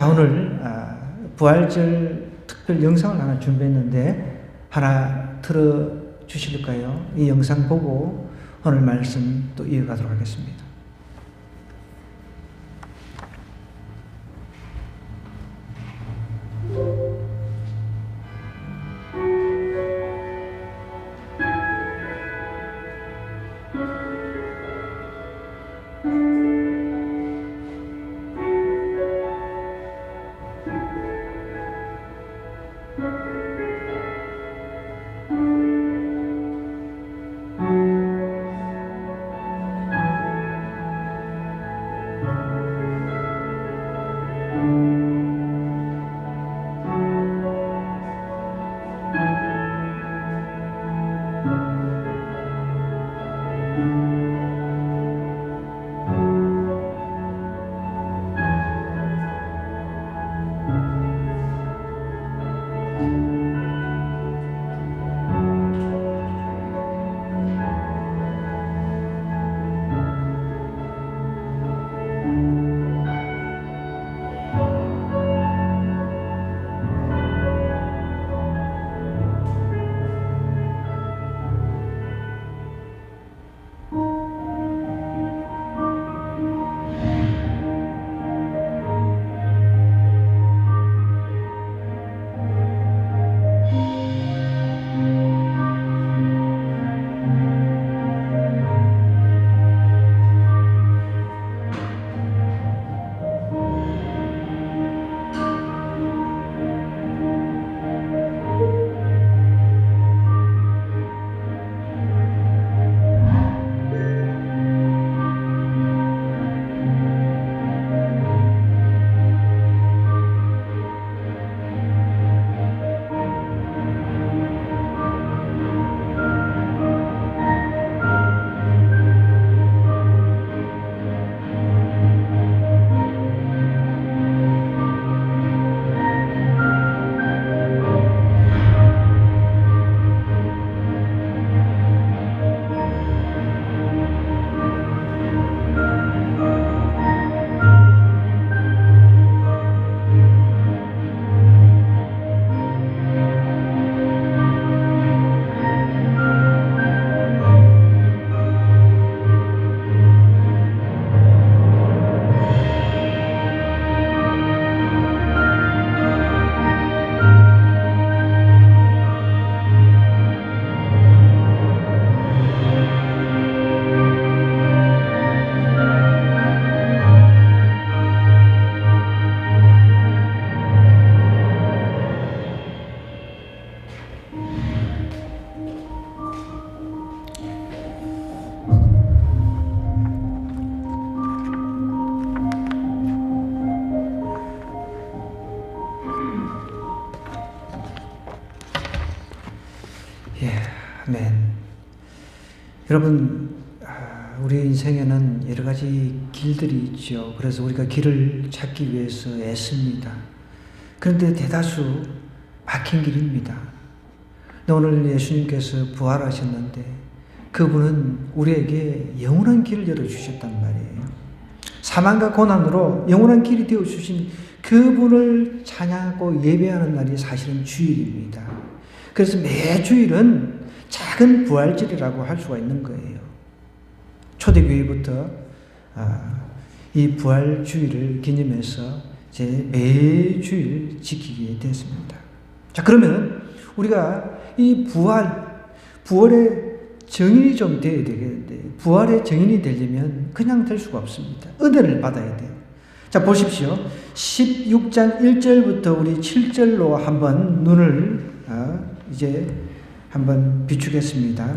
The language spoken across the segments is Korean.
오늘 부활절 특별 영상을 하나 준비했는데 하나 틀어주실까요? 이 영상 보고 오늘 말씀 또 이어가도록 하겠습니다. 아멘. 여러분, 우리 인생에는 여러 가지 길들이 있죠. 그래서 우리가 길을 찾기 위해서 애씁니다. 그런데 대다수 막힌 길입니다. 오늘 예수님께서 부활하셨는데 그분은 우리에게 영원한 길을 열어주셨단 말이에요. 사망과 고난으로 영원한 길이 되어주신 그분을 찬양하고 예배하는 날이 사실은 주일입니다. 그래서 매 주일은 작은 부활절이라고 할 수가 있는 거예요. 초대교회부터 이 부활주일을 기념해서 이제 매주일 지키게 됐습니다. 자, 그러면 우리가 이 부활의 정인이 좀 돼야 되겠는데, 부활의 정인이 되려면 그냥 될 수가 없습니다. 은혜를 받아야 돼요. 자, 보십시오. 16장 1절부터 우리 7절로 한번 눈을 이제 한번 비추겠습니다.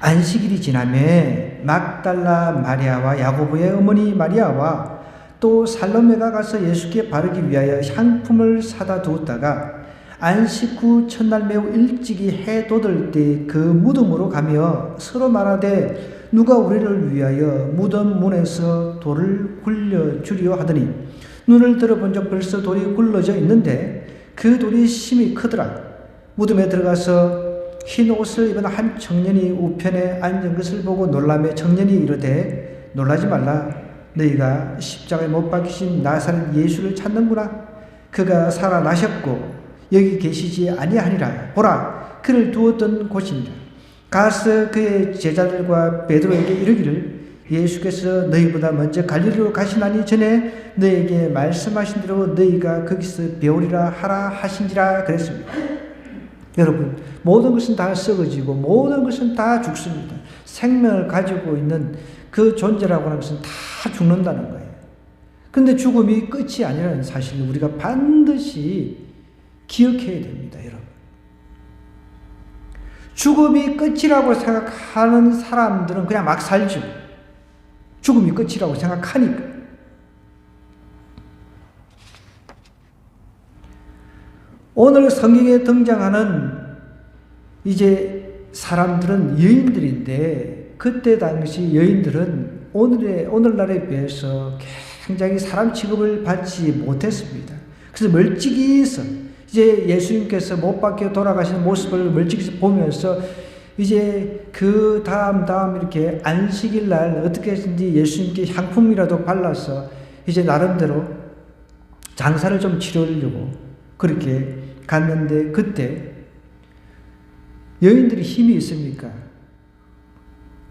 안식일이 지나매 막달라 마리아와 야고보의 어머니 마리아와 또 살로메가 가서 예수께 바르기 위하여 향품을 사다 두었다가 안식 후 첫날 매우 일찍이 해 돋을 때 그 무덤으로 가며 서로 말하되 누가 우리를 위하여 무덤 문에서 돌을 굴려주리요 하더니 눈을 들어본 적 벌써 돌이 굴러져 있는데 그 돌이 심히 크더라. 무덤에 들어가서 흰 옷을 입은 한 청년이 우편에 앉은 것을 보고 놀라며 청년이 이르되 놀라지 말라 너희가 십자가에 못 박히신 나사렛 예수를 찾는구나. 그가 살아나셨고 여기 계시지 아니하니라. 보라, 그를 두었던 곳이니라. 가서 그의 제자들과 베드로에게 이르기를 예수께서 너희보다 먼저 갈릴리로 가시나니 전에 너희에게 말씀하신 대로 너희가 거기서 배우리라 하라 하신지라 그랬습니다. 여러분, 모든 것은 다 썩어지고 모든 것은 다 죽습니다. 생명을 가지고 있는 그 존재라고 하는 것은 다 죽는다는 거예요. 그런데 죽음이 끝이 아니라는 사실을 우리가 반드시 기억해야 됩니다, 여러분. 죽음이 끝이라고 생각하는 사람들은 그냥 막 살죠. 죽음이 끝이라고 생각하니까. 오늘 성경에 등장하는 이제 사람들은 여인들인데, 그때 당시 여인들은 오늘날에 비해서 굉장히 사람 취급을 받지 못했습니다. 그래서 멀찍이서 이제 예수님께서 못 박혀 돌아가시는 모습을 멀찍이서 보면서 이제 그 다음 이렇게 안식일 날 어떻게든지 예수님께 향품이라도 발라서 이제 나름대로 장사를 좀 치르려고 그렇게 갔는데, 그때 여인들이 힘이 있습니까?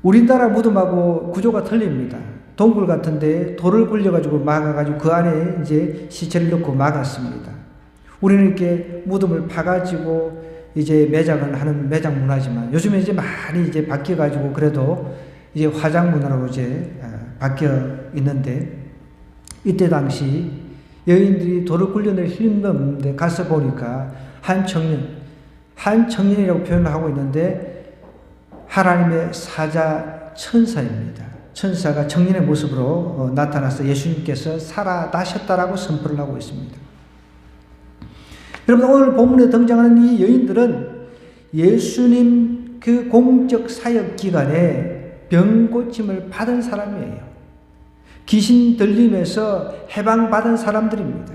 우리나라 무덤하고 구조가 틀립니다. 동굴 같은데 돌을 굴려가지고 막아가지고 그 안에 이제 시체를 넣고 막았습니다. 우리는 이렇게 무덤을 파가지고 이제 매장을 하는 매장 문화지만 요즘에 이제 많이 이제 바뀌어가지고 그래도 이제 화장 문화로 이제 바뀌어 있는데, 이때 당시 여인들이 돌을 굴려낼 힘도 없는데 가서 보니까 한 청년이라고 표현을 하고 있는데 하나님의 사자 천사입니다. 천사가 청년의 모습으로 나타나서 예수님께서 살아나셨다라고 선포를 하고 있습니다. 여러분, 오늘 본문에 등장하는 이 여인들은 예수님 그 공적 사역 기간에 병 고침을 받은 사람이에요. 귀신 들림에서 해방받은 사람들입니다.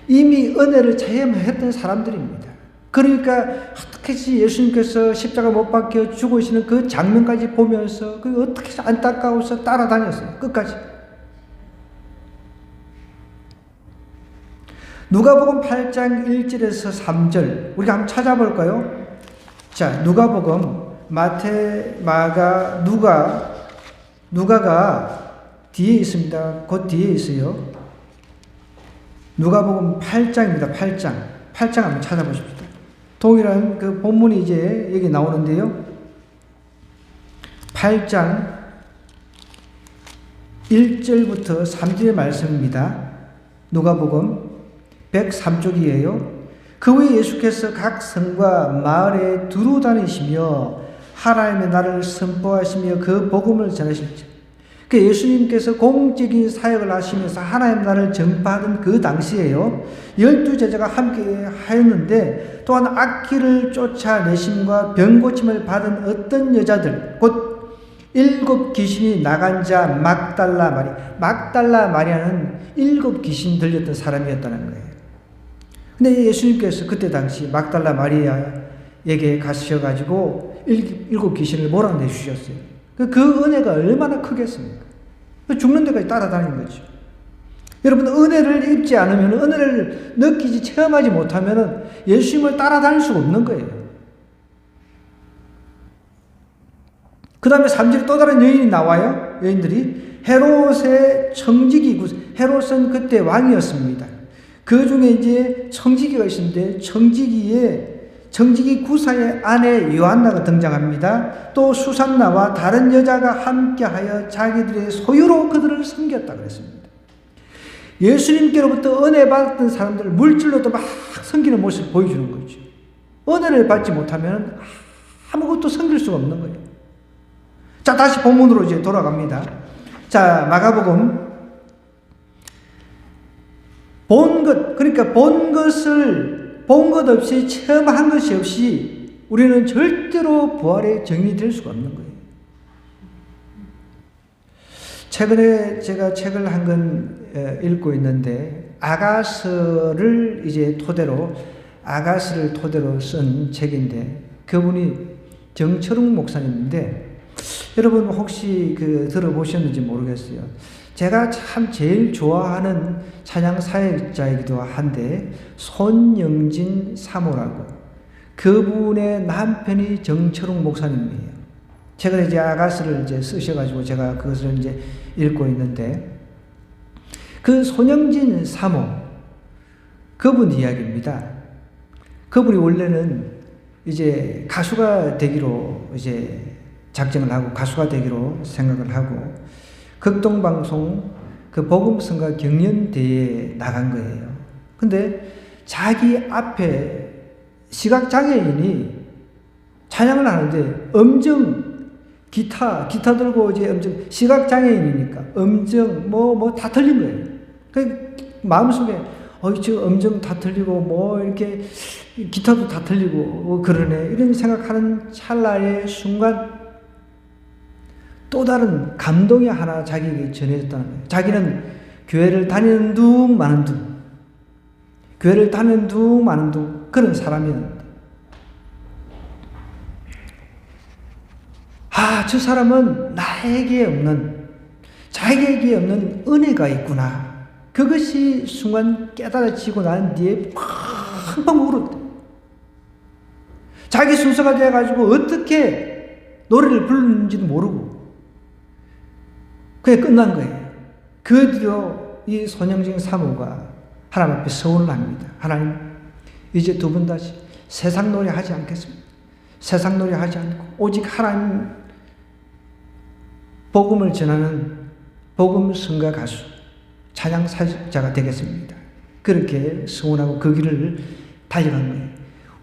이미 은혜를 체험했던 사람들입니다. 그러니까 어떻게 예수님께서 십자가 못 박혀 죽으시는 그 장면까지 보면서 그 어떻게 안타까워서 따라다녔어요. 끝까지. 누가복음 8장 1절에서 3절 우리가 한번 찾아볼까요? 자, 누가복음, 마태, 마가, 누가가 뒤에 있습니다. 곧 뒤에 있어요. 누가복음 8장입니다. 8장 한번 찾아보십시오. 동일한 그 본문이 이제 여기 나오는데요. 8장 1절부터 3절의 말씀입니다. 누가복음 103쪽이에요. 그 후에 예수께서 각 성과 마을에 두루 다니시며 하나님의 나라를 선포하시며 그 복음을 전하실지. 그 예수님께서 공적인 사역을 하시면서 하나님의 나라를 전파하던 그 당시에요, 12제자가 함께 하였는데, 또한 악귀를 쫓아내심과 병고침을 받은 어떤 여자들, 곧 7 귀신이 나간 자 막달라 마리아는 7 귀신 들렸던 사람이었다는 거예요. 근데 예수님께서 그때 당시 막달라 마리아에게 가셔가지고 7 귀신을 몰아내주셨어요. 그 은혜가 얼마나 크겠습니까? 죽는 데까지 따라다니는 거죠. 여러분, 은혜를 입지 않으면, 은혜를 느끼지, 체험하지 못하면 예수님을 따라다닐 수가 없는 거예요. 그 다음에 3절에 또 다른 여인이 나와요. 여인들이 헤롯의 청지기, 헤롯은 그때 왕이었습니다. 그 중에 이제 청지기가 있었는데, 청지기 구사의 아내 요한나가 등장합니다. 또 수산나와 다른 여자가 함께하여 자기들의 소유로 그들을 섬겼다 그랬습니다. 예수님께로부터 은혜 받았던 사람들을 물질로도 막 섬기는 모습을 보여주는 거죠. 은혜를 받지 못하면 아무것도 섬길 수가 없는 거예요. 자, 다시 본문으로 이제 돌아갑니다. 자, 마가복음 그러니까 본 것 없이, 체험한 것이 없이 우리는 절대로 부활의 증인이 될 수가 없는 거예요. 최근에 제가 책을 한 권 읽고 있는데, 아가스를 토대로 쓴 책인데, 그분이 정철웅 목사님인데, 여러분 혹시 들어보셨는지 모르겠어요. 제가 참 제일 좋아하는 찬양 사역자이기도 한데 손영진 사모라고, 그분의 남편이 정철웅 목사님이에요. 최근에 이제 아가스를 이제 쓰셔가지고 제가 그것을 이제 읽고 있는데, 그 손영진 사모, 그분 이야기입니다. 그분이 원래는 이제 가수가 되기로 이제 작정을 하고 가수가 되기로 생각을 하고 극동방송 그 복음성가 경연대회에 나간 거예요. 근데 자기 앞에 시각장애인이 찬양을 하는데 기타 들고 이제 시각장애인이니까 다 틀린 거예요. 그 마음속에 저 다 틀리고 이렇게 기타도 다 틀리고 그러네, 이런 생각하는 찰나의 순간 또 다른 감동이 하나 자기에게 전해졌다는 거예요. 자기는 교회를 다니는 둥 마는 둥 그런 사람이었는데, 저 사람은 자기에게 없는 은혜가 있구나. 그것이 순간 깨달아지고 난 뒤에 팡팡 울었대. 자기 순서가 돼가지고 어떻게 노래를 부르는지도 모르고 그게 끝난 거예요. 그 뒤로 이 손영진 사모가 하나님 앞에 서원을 합니다. 하나님, 이제 두 분 다시 세상 노래 하지 않겠습니다. 세상 노래 하지 않고 오직 하나님 복음을 전하는 복음 성가 가수, 찬양 사역자가 되겠습니다. 그렇게 서원하고 그 길을 달려간 거예요.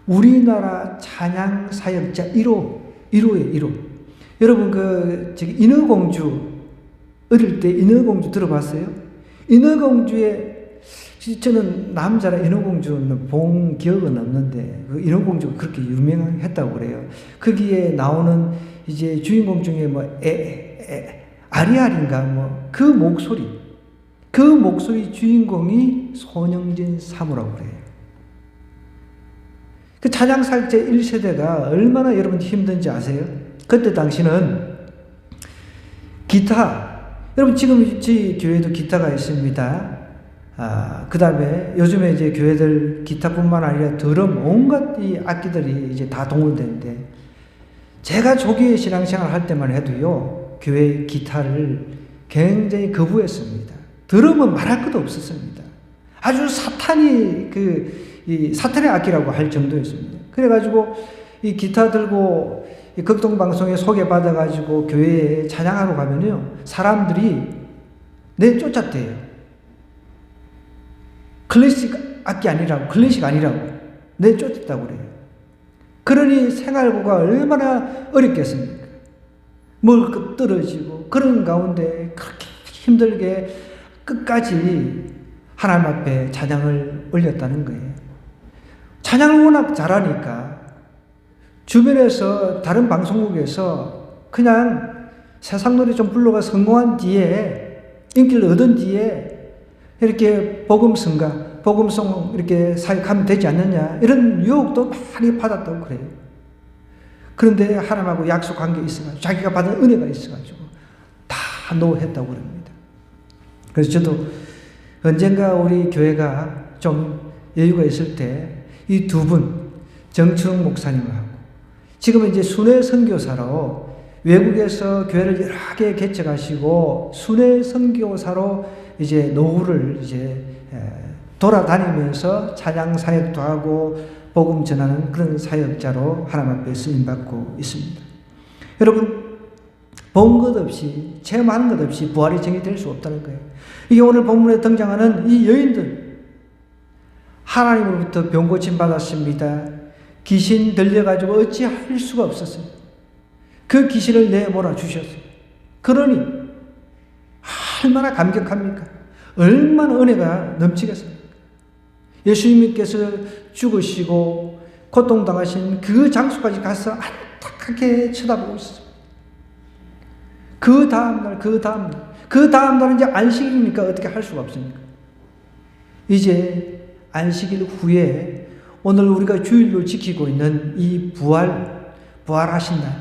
우리나라 찬양 사역자 1호의 1호. 여러분 인어공주, 어릴 때 인어공주 들어봤어요? 인어공주의, 저는 남자라 인어공주는 본 기억은 없는데 그 인어공주가 그렇게 유명했다고 그래요. 거기에 나오는 이제 주인공 중에 아리아리인가 그 목소리 주인공이 손영진 사모라고 그래요. 그 찬양 사역자 1세대가 얼마나 여러분 힘든지 아세요? 그때 당시는 기타, 여러분 지금 저희 교회도 기타가 있습니다. 그 다음에 요즘에 이제 교회들 기타뿐만 아니라 드럼, 온갖 이 악기들이 이제 다 동원되는데, 제가 조기에 신앙생활 할 때만 해도요, 교회 기타를 굉장히 거부했습니다. 드럼은 말할 것도 없었습니다. 아주 사탄의 악기라고 할 정도였습니다. 그래가지고 이 기타 들고 이 극동방송에 소개받아가지고 교회에 찬양하러 가면요, 사람들이 내쫓았대요. 클래식 아니라고 내쫓았다고 그래요. 그러니 생활고가 얼마나 어렵겠습니까? 먹을 것 떨어지고 그런 가운데 그렇게 힘들게 끝까지 하나님 앞에 찬양을 올렸다는 거예요. 찬양을 워낙 잘하니까 주변에서 다른 방송국에서 그냥 세상 노래 좀 불러가 성공한 뒤에, 인기를 얻은 뒤에 이렇게 복음성 이렇게 사역하면 되지 않느냐, 이런 유혹도 많이 받았다고 그래요. 그런데 하나님하고 약속한 게 있어가지고, 자기가 받은 은혜가 있어가지고 다 노했다고 그럽니다. 그래서 저도 언젠가 우리 교회가 좀 여유가 있을 때 이 두 분, 정철웅 목사님하고, 지금은 이제 순회 선교사로 외국에서 교회를 여러 개 개척하시고 순회 선교사로 이제 노후를 이제 돌아다니면서 찬양 사역도 하고 복음 전하는 그런 사역자로 하나님 앞에 쓰임 받고 있습니다. 여러분, 본 것 없이, 체험하는 것 없이 부활이 정의될 수 없다는 거예요. 이게 오늘 본문에 등장하는 이 여인들, 하나님으로부터 병고침 받았습니다. 귀신 들려가지고 어찌할 수가 없었어요. 그 귀신을 내몰아 주셨어요. 그러니 얼마나 감격합니까? 얼마나 은혜가 넘치겠습니까? 예수님께서 죽으시고 고통당하신 그 장소까지 가서 안타깝게 쳐다보고 있습니다. 그 다음날은 이제 안식일이니까 어떻게 할 수가 없습니까? 이제 안식일 후에 오늘 우리가 주일로 지키고 있는 이 부활하신 날,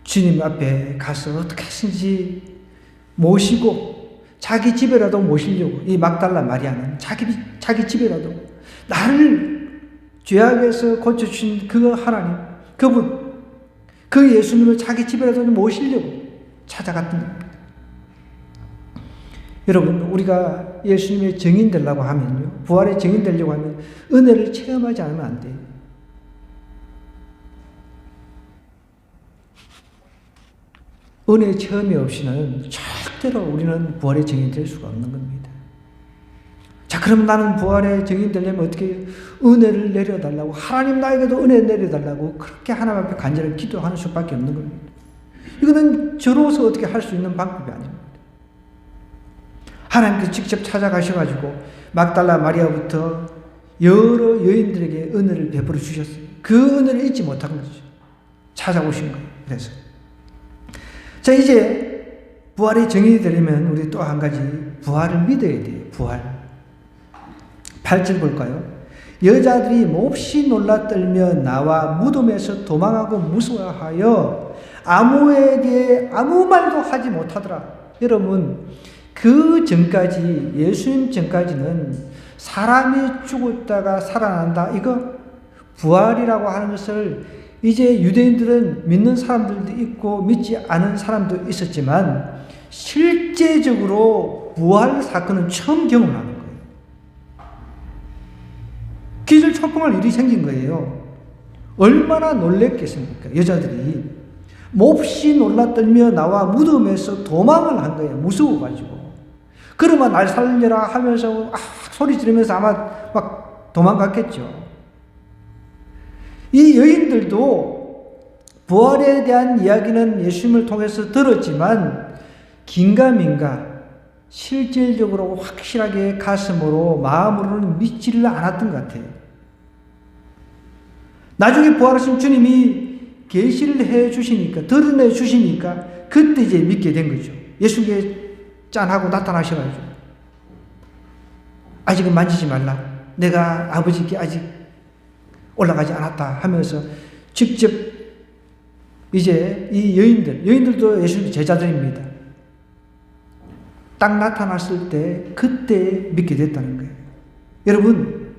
주님 앞에 가서 어떻게 해서든지 모시고 자기 집에라도 모시려고, 이 막달라 마리아는 자기 집에라도 나를 죄악에서 고쳐주신 그 하나님, 그분, 그 예수님을 자기 집에라도 모시려고 찾아갔던 겁니다. 여러분, 우리가 예수님의 증인 되려고 하면요, 부활의 증인 되려고 하면 은혜를 체험하지 않으면 안 돼요. 은혜 체험이 없이는 절대로 우리는 부활의 증인 될 수가 없는 겁니다. 자, 그럼 나는 부활의 증인 되려면 어떻게 은혜를 내려달라고, 하나님 나에게도 은혜 내려달라고 그렇게 하나님 앞에 간절히 기도하는 수밖에 없는 겁니다. 이거는 저로서 어떻게 할 수 있는 방법이 아닙니다. 하나님께서 직접 찾아가셔가지고 막달라 마리아부터 여러 여인들에게 은혜를 베풀어 주셨어요. 그 은혜를 잊지 못한 거죠. 찾아오신 거예요. 그래서 자, 이제 부활의 증인이 되려면 우리 또 한 가지 부활을 믿어야 돼요. 부활. 8절 볼까요? 여자들이 몹시 놀라 떨며 나와 무덤에서 도망하고 무서워하여 아무에게 아무 말도 하지 못하더라. 여러분, 그 전까지, 예수님 전까지는 사람이 죽었다가 살아난다, 이거 부활이라고 하는 것을 이제 유대인들은 믿는 사람들도 있고 믿지 않은 사람도 있었지만 실제적으로 부활 사건은 처음 경험하는 거예요. 기절초풍할 일이 생긴 거예요. 얼마나 놀랬겠습니까? 여자들이 몹시 놀라 떨며 나와 무덤에서 도망을 한 거예요. 무서워가지고. 그러면 날 살려라 하면서 소리 지르면서 아마 막 도망갔겠죠. 이 여인들도 부활에 대한 이야기는 예수님을 통해서 들었지만 긴가민가 실질적으로 확실하게 가슴으로 마음으로는 믿지를 않았던 것 같아요. 나중에 부활하신 주님이 계시를 해 주시니까, 드러내 주시니까 그때 이제 믿게 된 거죠. 예수님께 짠하고 나타나셔가지고 아직은 만지지 말라, 내가 아버지께 아직 올라가지 않았다 하면서 직접 이제 이 여인들도 예수님 제자들입니다. 딱 나타났을 때 그때 믿게 됐다는 거예요. 여러분,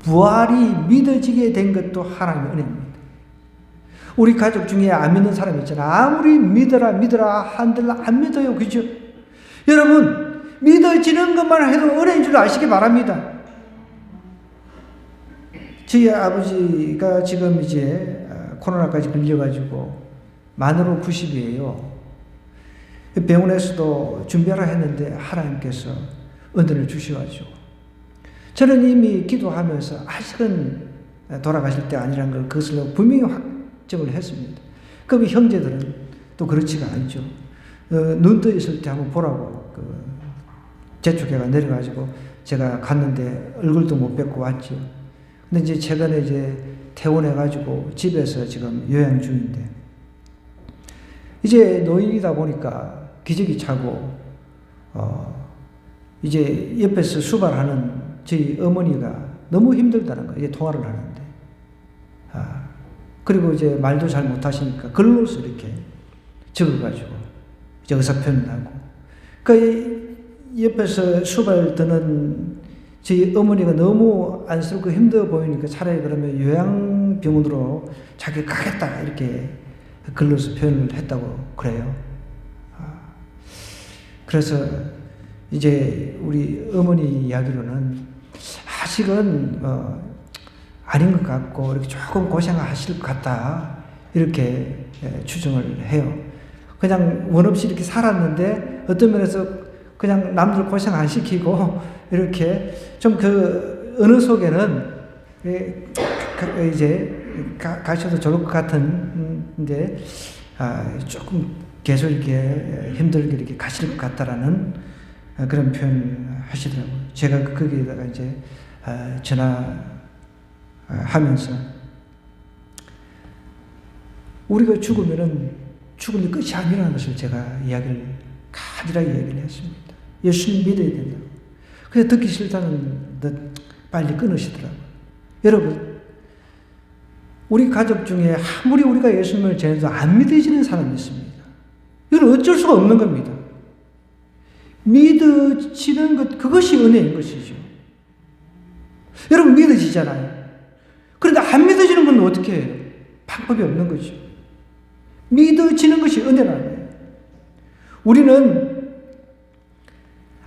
부활이 믿어지게 된 것도 하나님의 은혜입니다. 우리 가족 중에 안 믿는 사람 있잖아요. 아무리 믿어라 한들 안 믿어요. 그죠? 여러분, 믿어지는 것만 해도 은혜인 줄 아시기 바랍니다. 저희 아버지가 지금 이제 코로나까지 걸려가지고 만으로 90이에요. 병원에서도 준비하라 했는데 하나님께서 은혜를 주셔가지고 저는 이미 기도하면서 아직은 돌아가실 때 아니라는 걸 그것을 분명히 확정을 했습니다. 그럼 형제들은 또 그렇지가 않죠. 눈 떠 있을 때 한번 보라고 재촉해가 내려가지고 제가 갔는데 얼굴도 못 뵙고 왔죠. 근데 이제 최근에 이제 퇴원해가지고 집에서 지금 요양 중인데 이제 노인이다 보니까 기저귀 차고 이제 옆에서 수발하는 저희 어머니가 너무 힘들다는 거예요. 이제 통화를 하는데 그리고 이제 말도 잘 못하시니까 글로서 이렇게 적어가지고 이제 의사표현을 하고 그 옆에서 수발 드는 저희 어머니가 너무 안쓰럽고 힘들어 보이니까 차라리 그러면 요양병원으로 자기 가겠다 이렇게 글로서 표현을 했다고 그래요. 그래서 이제 우리 어머니 이야기로는 아직은 아닌 것 같고 이렇게 조금 고생하실 것 같다 이렇게 추정을 해요. 그냥 원 없이 이렇게 살았는데 어떤 면에서 그냥 남들 고생 안 시키고 이렇게 좀 그 어느 속에는 이제 가셔도 좋을 것 같은데 조금 계속 이렇게 힘들게 이렇게 가실 것 같다라는 그런 표현을 하시더라고요. 제가 거기에다가 이제 전화하면서 우리가 죽으면은 죽음이 끝이 아니라는 것을 제가 이야기를 간절하게 얘기를 했습니다. 예수님 믿어야 된다고. 그래서 듣기 싫다는 듯 빨리 끊으시더라고요. 여러분, 우리 가족 중에 아무리 우리가 예수님을 전해도 안 믿어지는 사람이 있습니다. 이건 어쩔 수가 없는 겁니다. 믿어지는 것, 그것이 은혜인 것이죠. 여러분 믿어지잖아요. 그런데 안 믿어지는 건 어떻게 해요? 방법이 없는 거죠. 믿어지는 것이 은혜라는 거예요. 우리는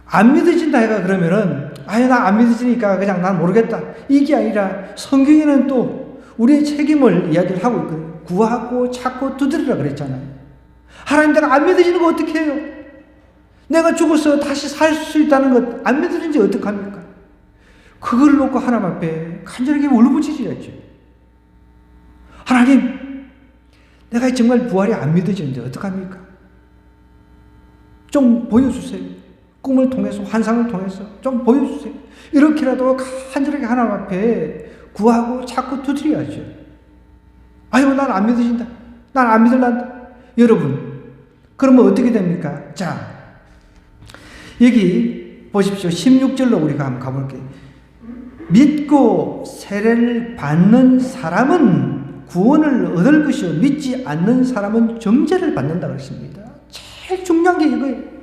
안 믿어진다 해가 그러면은 나 안 믿어지니까 그냥 난 모르겠다. 이게 아니라 성경에는 또 우리의 책임을 이야기를 하고 있거든요. 구하고 찾고 두드리라 그랬잖아요. 하나님 내가 안 믿어지는 거 어떻게 해요? 내가 죽어서 다시 살 수 있다는 것 안 믿어지는지 어떡합니까? 그걸 놓고 하나님 앞에 간절하게 울부짖어야죠. 하나님, 내가 정말 부활이 안 믿어지는데 어떡합니까? 좀 보여주세요. 꿈을 통해서, 환상을 통해서 좀 보여주세요. 이렇게라도 간절하게 하나님 앞에 구하고 찾고 두드려야죠. 난 안 믿어진다. 난 안 믿을란다. 여러분, 그러면 어떻게 됩니까? 자, 여기 보십시오. 16절로 우리가 한번 가볼게요. 믿고 세례를 받는 사람은 구원을 얻을 것이요 믿지 않는 사람은 정죄를 받는다 그랬습니다. 제일 중요한 게 이거예요.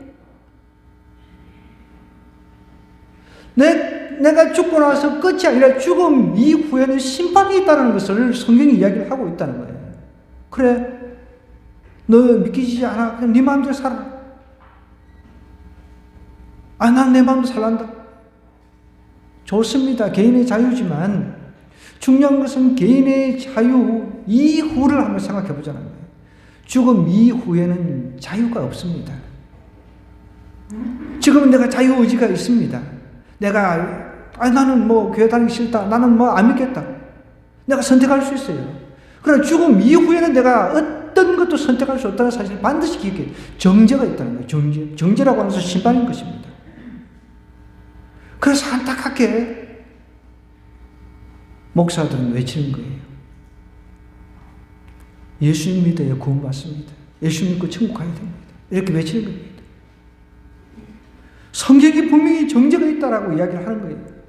내가 죽고 나서 끝이 아니라 죽음 이후에는 심판이 있다는 것을 성경이 이야기를 하고 있다는 거예요. 그래, 너 믿기지 않아? 그냥 네 마음대로 살아. 난 내 마음대로 살란다. 좋습니다. 개인의 자유지만 중요한 것은 개인의 자유 이후를 한번 생각해 보자는 거예요. 죽음 이후에는 자유가 없습니다. 지금은 내가 자유의지가 있습니다. 내가 나는 교회 다니기 싫다. 나는 안 믿겠다. 내가 선택할 수 있어요. 그러나 죽음 이후에는 내가 어떤 것도 선택할 수 없다는 사실을 반드시 기억해야 돼요. 정죄가 있다는 거예요. 정죄라고 하는 것은 심판인 것입니다. 그래서 안타깝게 목사들은 외치는 거예요. 예수님 믿어야 구원받습니다. 예수 믿고 천국 가야 됩니다. 이렇게 외치는 겁니다. 성경이 분명히 정죄가 있다라고 이야기를 하는 거예요.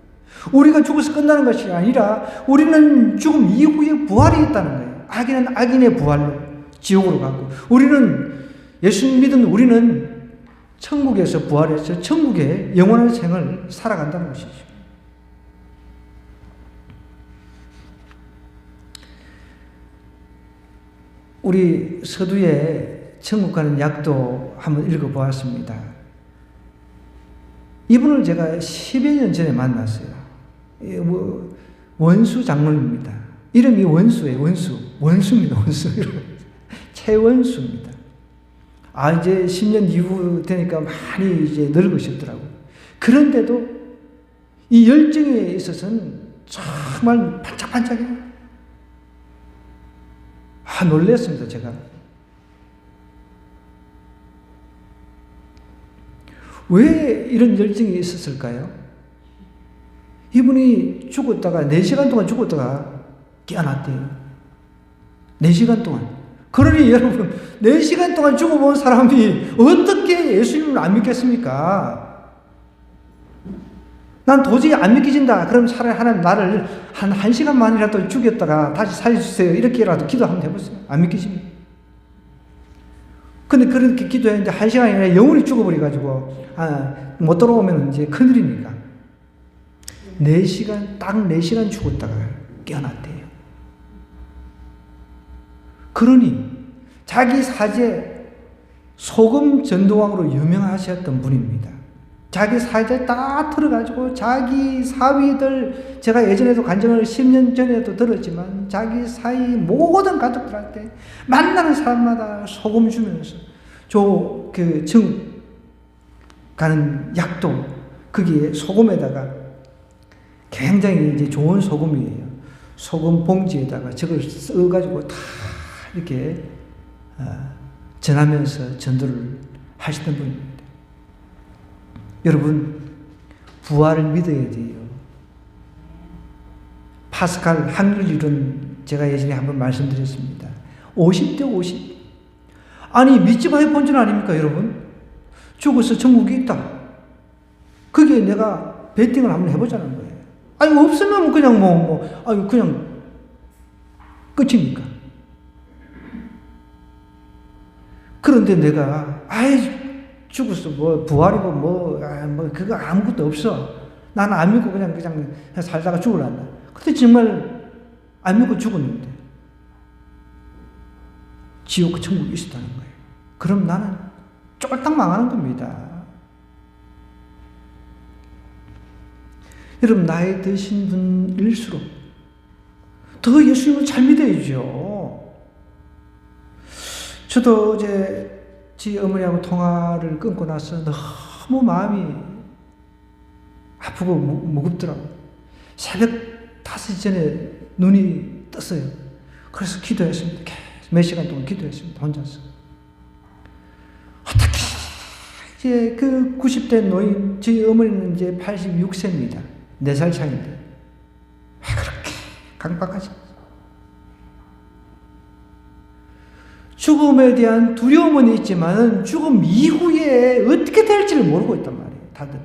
우리가 죽어서 끝나는 것이 아니라 우리는 죽음 이후에 부활이 있다는 거예요. 악인은 악인의 부활로 지옥으로 가고, 우리는 예수님 믿은 우리는 천국에서 부활해서 천국의 영원한 생을 살아간다는 것이죠. 우리 서두에 천국 가는 약도 한번 읽어보았습니다. 이분을 제가 10여 년 전에 만났어요. 원수 장로입니다. 이름이 원수예요. 원수입니다. 원수. 최원수입니다. 이제 10년 이후 되니까 많이 이제 늙으셨더라고요. 그런데도 이 열정에 있어서는 정말 반짝반짝해요. 놀랐습니다, 제가. 왜 이런 열정이 있었을까요? 이분이 죽었다가 4시간 동안 죽었다가 깨어났대요. 4시간 동안. 그러니 여러분, 4시간 동안 죽어본 사람이 어떻게 예수님을 안 믿겠습니까? 난 도저히 안 믿겨진다. 그럼 차라리 하나님 나를 한 1시간만이라도 죽였다가 다시 살려주세요. 이렇게라도 기도 한번 해보세요. 안 믿겨집니다. 근데 그렇게 기도했는데 1시간이 아니라 영원히 죽어버려가지고, 못 돌아오면 이제 큰일이니까. 4시간, 딱 4시간 죽었다가 깨어났대요. 그러니, 자기 사제, 소금 전도왕으로 유명하셨던 분입니다. 자기 사제 딱 들어가지고 자기 사위들, 제가 예전에도 간증을 10년 전에도 들었지만 자기 사위 모든 가족들한테 만나는 사람마다 소금 주면서 가는 약도 거기에 소금에다가 굉장히 이제 좋은 소금이에요. 소금 봉지에다가 저걸 써가지고 다 이렇게 전하면서 전도를 하시던 분입니다. 여러분, 부활을 믿어야 돼요. 파스칼 확률 이론 제가 예전에 한번 말씀드렸습니다. 50대 50. 아니, 믿지 마요 본전 아닙니까, 여러분? 죽어서 천국이 있다. 그게 내가 베팅을 한번 해보자는 거예요. 아니, 없으면 그냥 그냥 끝입니까? 그런데 내가 죽었어. 뭐 부활이고 뭐 그거 아무것도 없어. 나는 안 믿고 그냥 살다가 죽을란다. 근데 정말 안 믿고 죽었는데 지옥과 천국이 있었다는 거예요. 그럼 나는 쫄딱 망하는 겁니다. 여러분, 나이 드신 분일수록 더 예수님을 잘 믿어야죠. 저도 어제 지 어머니하고 통화를 끊고 나서 너무 마음이 아프고 무겁더라고요. 새벽 5시 전에 눈이 떴어요. 그래서 기도했습니다. 몇 시간 동안 기도했습니다. 혼자서. 어떻게 이제 그 90대 노인, 저희 어머니는 이제 86세입니다. 4살 차이인데 왜 그렇게 강박하지? 죽음에 대한 두려움은 있지만 죽음 이후에 어떻게 될지를 모르고 있단 말이에요. 다들.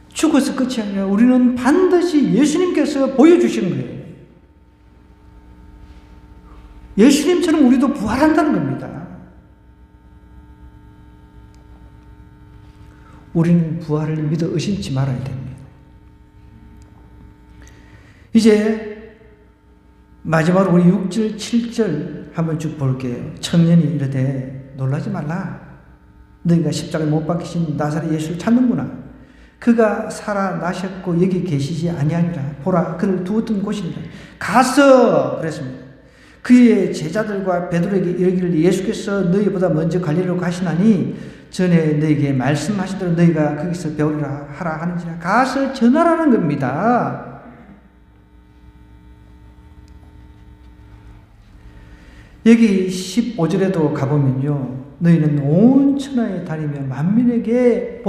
죽어서 끝이 아니라 우리는 반드시 예수님께서 보여주시는 거예요. 예수님처럼 우리도 부활한다는 겁니다. 우리는 부활을 믿어 의심치 말아야 됩니다. 이제 마지막으로 우리 6절, 7절 한번 쭉 볼게요. 청년이 이르되 놀라지 말라. 너희가 십자가에 못 박히신 나사렛 예수를 찾는구나. 그가 살아나셨고 여기 계시지 아니하니라. 보라, 그를 두었던 곳이니라. 가서 그랬습니다. 그의 제자들과 베드로에게 이르기를 예수께서 너희보다 먼저 갈릴리로 가시나니 전에 너희에게 말씀하시도록 너희가 거기서 배우리라 하라 하는지라. 가서 전하라는 겁니다. 여기 15절에도 가보면요, 너희는 온 천하에 다니며 만민에게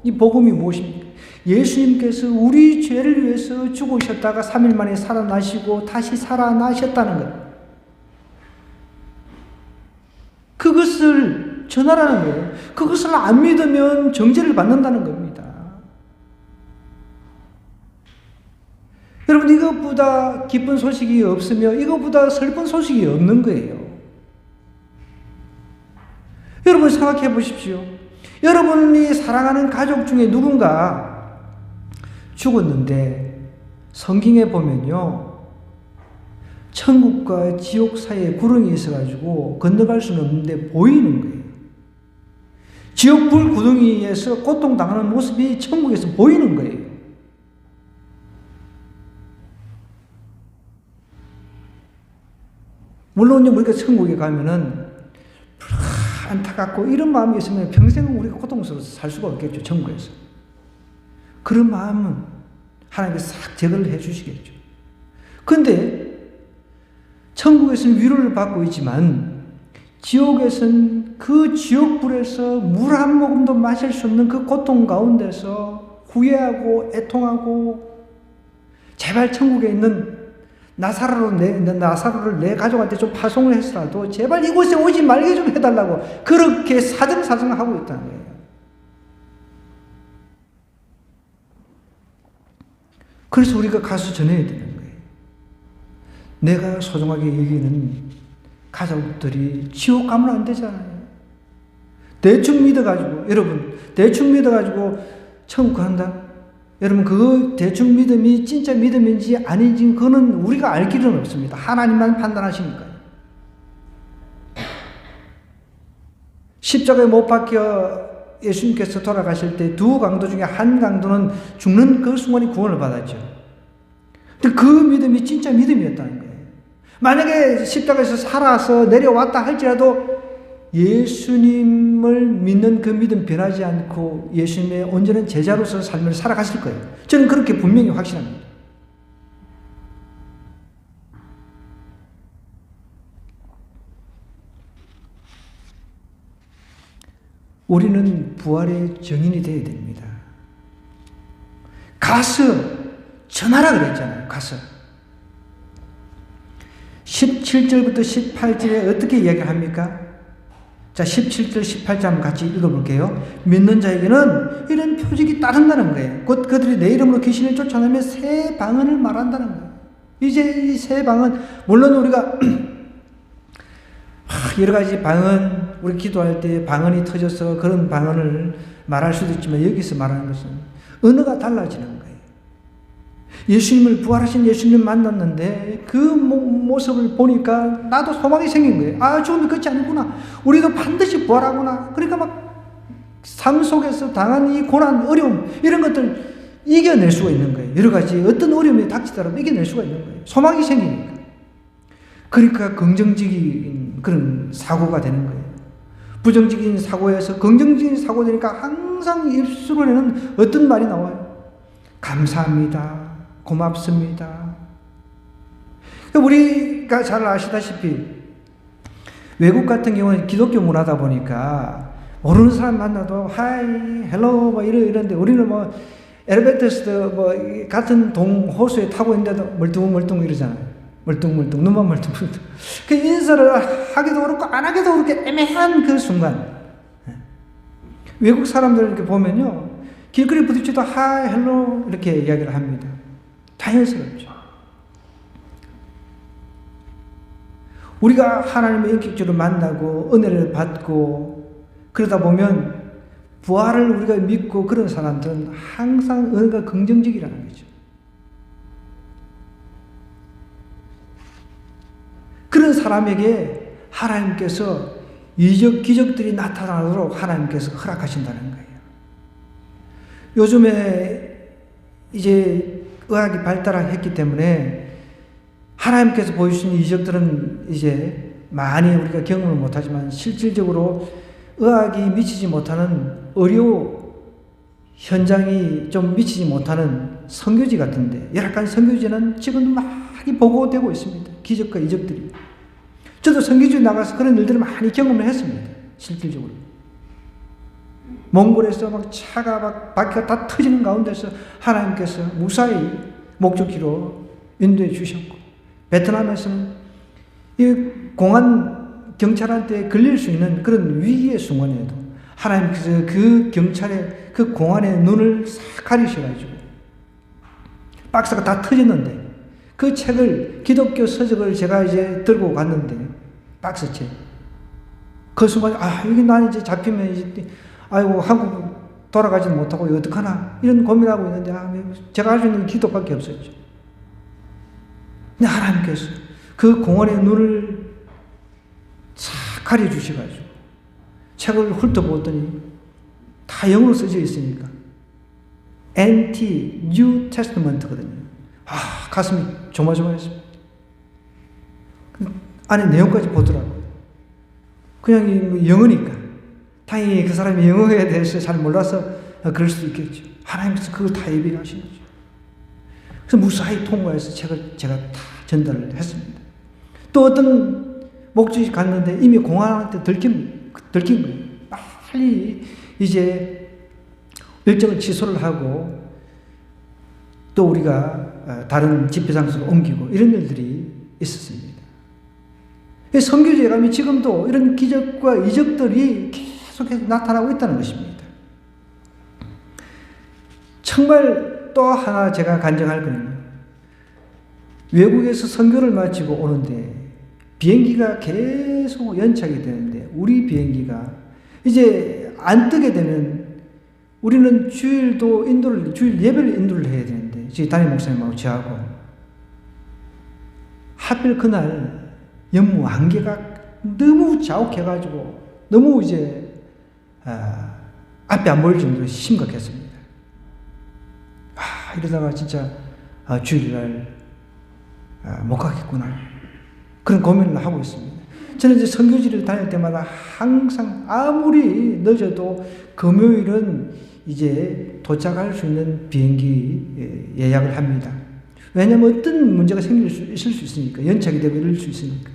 이 복음이 무엇입니까? 예수님께서 우리 죄를 위해서 죽으셨다가 3일 만에 살아나시고 다시 살아나셨다는 것. 그것을 전하라는 거예요. 그것을 안 믿으면 정죄를 받는다는 겁니다. 여러분, 이것보다 기쁜 소식이 없으며 이것보다 슬픈 소식이 없는 거예요. 여러분 생각해 보십시오. 여러분이 사랑하는 가족 중에 누군가 죽었는데 성경에 보면요, 천국과 지옥 사이에 구렁이 있어가지고 건너갈 수는 없는데 보이는 거예요. 지옥 불 구덩이에서 고통당하는 모습이 천국에서 보이는 거예요. 물론 우리가 천국에 가면은 안타깝고 이런 마음이 있으면 평생은 우리가 고통스러워서 살 수가 없겠죠. 천국에서. 그런 마음은 하나님께서 싹 제거를 해 주시겠죠. 그런데 천국에서는 위로를 받고 있지만 지옥에서는 그 지옥불에서 물 한 모금도 마실 수 없는 그 고통 가운데서 후회하고 애통하고 제발 천국에 있는 나사로를 내 가족한테 좀 파송을 했어라도 제발 이곳에 오지 말게 좀 해달라고 그렇게 사정하고 있다는 거예요. 그래서 우리가 가서 전해야 되는 거예요. 내가 소중하게 여기는 가족들이 지옥 가면 안 되잖아요. 대충 믿어가지고, 여러분, 대충 믿어가지고 천국 간다? 여러분, 그 대충 믿음이 진짜 믿음인지 아닌지 그거는 우리가 알 길은 없습니다. 하나님만 판단하시니까요. 십자가에 못 박혀 예수님께서 돌아가실 때 두 강도 중에 한 강도는 죽는 그 순간에 구원을 받았죠. 근데 그 믿음이 진짜 믿음이었다는 거예요. 만약에 십자가에서 살아서 내려왔다 할지라도 예수님을 믿는 그 믿음 변하지 않고 예수님의 온전한 제자로서 삶을 살아가실 거예요. 저는 그렇게 분명히 확신합니다. 우리는 부활의 증인이 되어야 됩니다. 가서 전하라 그랬잖아요. 가서. 17절부터 18절에 어떻게 이야기를 합니까? 자, 17절, 18절 같이 읽어볼게요. 믿는 자에게는 이런 표적이 따른다는 거예요. 곧 그들이 내 이름으로 귀신을 쫓아내며 새 방언을 말한다는 거예요. 이제 이 새 방언, 물론 우리가 여러 가지 방언, 우리 기도할 때 방언이 터져서 그런 방언을 말할 수도 있지만 여기서 말하는 것은 언어가 달라지는 거예요. 예수님을, 부활하신 예수님을 만났는데 그 모습을 보니까 나도 소망이 생긴 거예요. 아, 죽음이 끝이 아니구나. 우리도 반드시 부활하구나. 그러니까 막 삶 속에서 당한 이 고난, 어려움, 이런 것들 이겨낼 수가 있는 거예요. 여러 가지 어떤 어려움이 닥치더라도 이겨낼 수가 있는 거예요. 소망이 생기니까. 그러니까 긍정적인 그런 사고가 되는 거예요. 부정적인 사고에서 긍정적인 사고 되니까 항상 입술로는 어떤 말이 나와요? 감사합니다. 고맙습니다. 우리가 잘 아시다시피 외국 같은 경우는 기독교 문화다 보니까 모르는 사람 만나도 하이, 헬로 뭐 이런데 우리는 뭐 엘리베이터에서도 뭐 같은 호수에 타고 있는데도 멀뚱멀뚱 이러잖아요. 멀뚱멀뚱, 눈만 멀뚱멀뚱. 그 인사를 하기도 그렇고 안 하기도 그렇게 애매한 그 순간. 외국 사람들 이렇게 보면요, 길거리 부딪혀도 하이, 헬로 이렇게 이야기를 합니다. 자연스럽죠. 우리가 하나님을 인격적으로 만나고 은혜를 받고 그러다 보면 부활을 우리가 믿고 그런 사람들은 항상 은혜가 긍정적이라는 거죠. 그런 사람에게 하나님께서 이적, 기적들이 나타나도록 하나님께서 허락하신다는 거예요. 요즘에 이제 의학이 발달했기 때문에 하나님께서 보여주신 이적들은 이제 많이 우리가 경험을 못하지만 실질적으로 의학이 미치지 못하는 의료 현장이 좀 미치지 못하는 선교지 같은데 여러 가지 선교지는 지금도 많이 보고되고 있습니다. 기적과 이적들이. 저도 선교지에 나가서 그런 일들을 많이 경험을 했습니다. 실질적으로. 몽골에서 막 차가 막 바퀴가 다 터지는 가운데서 하나님께서 무사히 목적지로 인도해 주셨고, 베트남에서는 이 공안 경찰한테 걸릴 수 있는 그런 위기의 순간에도 하나님께서 그 경찰의 그 공안의 눈을 싹 가리셔가지고 박스가 다 터졌는데 그 책을, 기독교 서적을 제가 이제 들고 갔는데 박스책, 그 순간에 이게 난 이제 잡히면 이제 아이고 한국 돌아가지 못하고 이거 어떡하나 이런 고민하고 있는데 제가 할 수 있는 기도밖에 없었죠. 근데 하나님께서 그 공안의 눈을 싹 가려주셔가지고 책을 훑어보더니 다 영어로 써져 있으니까 NT, New Testament거든요. 가슴이 조마조마했습니다. 안에 내용까지 보더라고요. 그냥 영어니까. 당연히 그 사람이 영어에 대해서 잘 몰라서 그럴 수도 있겠죠. 하나님께서 그걸 다 예비하신 거죠. 그래서 무사히 통과해서 책을 제가 다 전달을 했습니다. 또 어떤 목적지 갔는데 이미 공안한테 들킨 거예요. 빨리 이제 일정을 취소를 하고 또 우리가 다른 집회 장소로 옮기고 이런 일들이 있었습니다. 선교지에 가면 지금도 이런 기적과 이적들이 계속해서 나타나고 있다는 것입니다. 정말 또 하나 제가 간증할 거는 외국에서 선교를 마치고 오는데 비행기가 계속 연착이 되는데 우리 비행기가 이제 안 뜨게 되면 우리는 주일 예배를 인도를 해야 되는데 저희 담임 목사님하고 저하고 하필 그날 연무 안개가 너무 자욱해가지고 너무 이제 앞에 안 보일 정도로 심각했습니다. 이러다가 진짜 주일날 못 가겠구나 그런 고민을 하고 있습니다. 저는 이제 선교지를 다닐 때마다 항상 아무리 늦어도 금요일은 이제 도착할 수 있는 비행기 예약을 합니다. 왜냐하면 어떤 문제가 있을 수 있으니까, 연착이 되고 이럴 수 있으니까.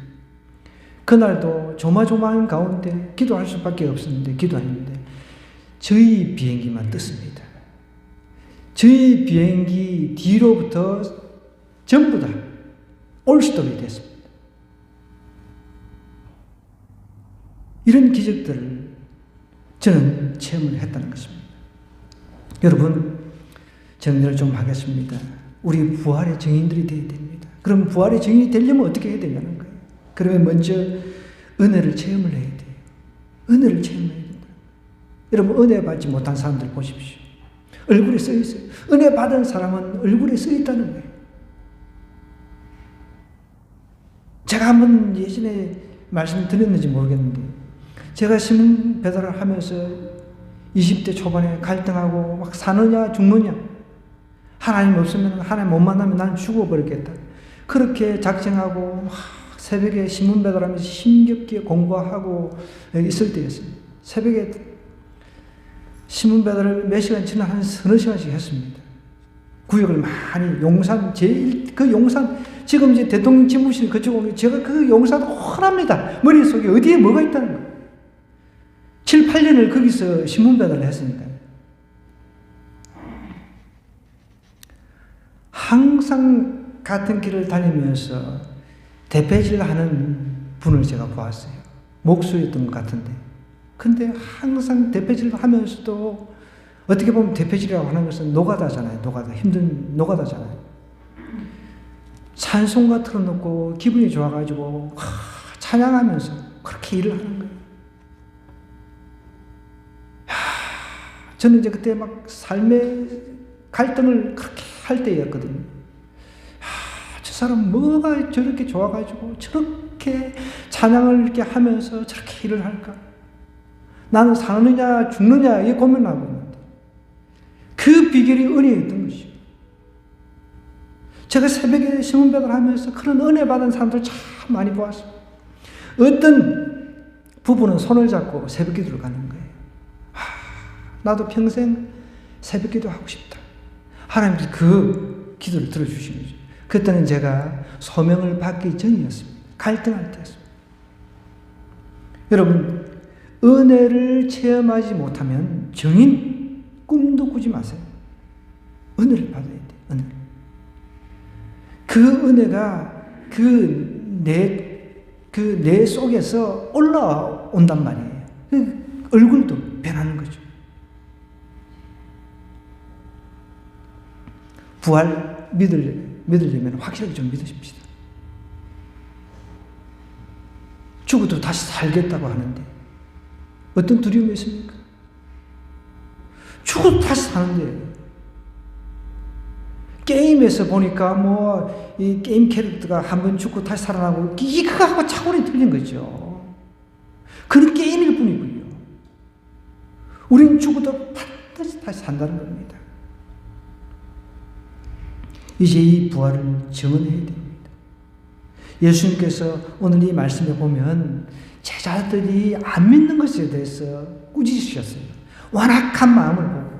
그날도 조마조마한 가운데 기도할 수밖에 없었는데 기도했는데 저희 비행기만 떴습니다. 저희 비행기 뒤로부터 전부 다 올스톱이 됐습니다. 이런 기적들을 저는 체험을 했다는 것입니다. 여러분, 정리를 좀 하겠습니다. 우리 부활의 증인들이 되어야 됩니다. 그럼 부활의 증인이 되려면 어떻게 해야 되냐는 거예요. 그러면 먼저 은혜를 체험을 해야 돼요. 은혜를 체험해야 된다. 여러분, 은혜 받지 못한 사람들 보십시오. 얼굴에 써 있어요. 은혜 받은 사람은 얼굴에 써 있다는 거예요. 제가 한번 예전에 말씀드렸는지 모르겠는데, 제가 신문 배달을 하면서 20대 초반에 갈등하고 막 사느냐 죽느냐, 하나님 없으면, 하나님 못 만나면 나는 죽어버리겠다, 그렇게 작정하고 막 새벽에 신문 배달하면서 힘겹게 공부하고 있을 때였습니다. 새벽에 신문 배달을 몇 시간 지나 한 서너 시간씩 했습니다. 구역을 많이, 용산, 그 용산, 지금 이제 대통령 집무실 그쪽 오면 제가 그 용산 훤합니다. 머릿속에 어디에 뭐가 있다는 거예요. 7, 8년을 거기서 신문 배달을 했으니까. 항상 같은 길을 다니면서 대패질 하는 분을 제가 보았어요. 목수였던 것 같은데. 근데 항상 대패질 하면서도 어떻게 보면 대패질이라고 하는 것은 노가다잖아요. 노가다. 힘든 노가다잖아요. 찬송가 틀어놓고 기분이 좋아가지고 찬양하면서 그렇게 일을 하는 거예요. 저는 이제 그때 막 삶의 갈등을 그렇게 할 때였거든요. 저 사람 뭐가 저렇게 좋아가지고 저렇게 찬양을 이렇게 하면서 저렇게 일을 할까? 나는 사느냐 죽느냐 이 고민하고 있는데 그 비결이 은혜였던 것이죠. 제가 새벽에 신문 배달하면서 그런 은혜 받은 사람들 참 많이 보았어요. 어떤 부부는 손을 잡고 새벽 기도를 가는 거예요. 나도 평생 새벽 기도 하고 싶다. 하나님께서 그 기도를 들어주신 거죠. 그때는 제가 소명을 받기 전이었습니다. 갈등할 때였습니다. 여러분, 은혜를 체험하지 못하면 정인 꿈도 꾸지 마세요. 은혜를 받아야 돼요. 은혜를. 그 은혜가 내 속에서 올라온단 말이에요. 그 얼굴도 변하는 거죠. 부활 믿으려면 확실하게 좀 믿으십시다. 죽어도 다시 살겠다고 하는데 어떤 두려움이 있습니까? 죽어도 다시 사는데 게임에서 보니까 이 게임 캐릭터가 한번 죽고 다시 살아나고 그거하고 차원이 틀린 거죠. 그런 게임일 뿐이고요. 우리는 죽어도 반드시 다시 산다는 겁니다. 이제 이 부활을 증언해야 됩니다. 예수님께서 오늘 이 말씀에 보면 제자들이 안 믿는 것에 대해서 꾸짖으셨어요. 완악한 마음을 보고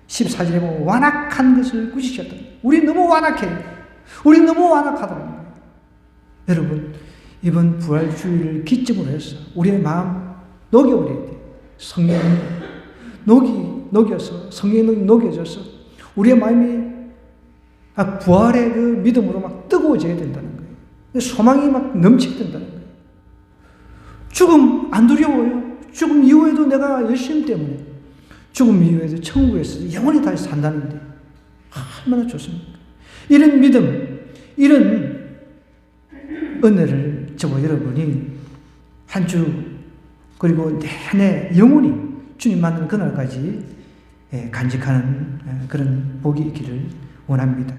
14절에 보면 완악한 것을 꾸짖으셨다. 우리 너무 완악해요. 우리 너무 완악하다는 거예요. 여러분, 이번 부활주의를 기점으로 해서 우리의 마음 녹여버려야 돼요. 성령 녹여서, 성령 녹여져서 우리의 마음이 부활의 그 믿음으로 막 뜨거워져야 된다는 거예요. 소망이 막 넘치게 된다는 거예요. 죽음 안 두려워요. 죽음 이후에도 내가 열심 때문에 죽음 이후에도 천국에서 영원히 다시 산다는데 얼마나 좋습니까? 이런 믿음, 이런 은혜를 저와 여러분이 한 주 그리고 내내 영원히 주님 만나는 그날까지 간직하는 그런 복이 있기를 원합니다.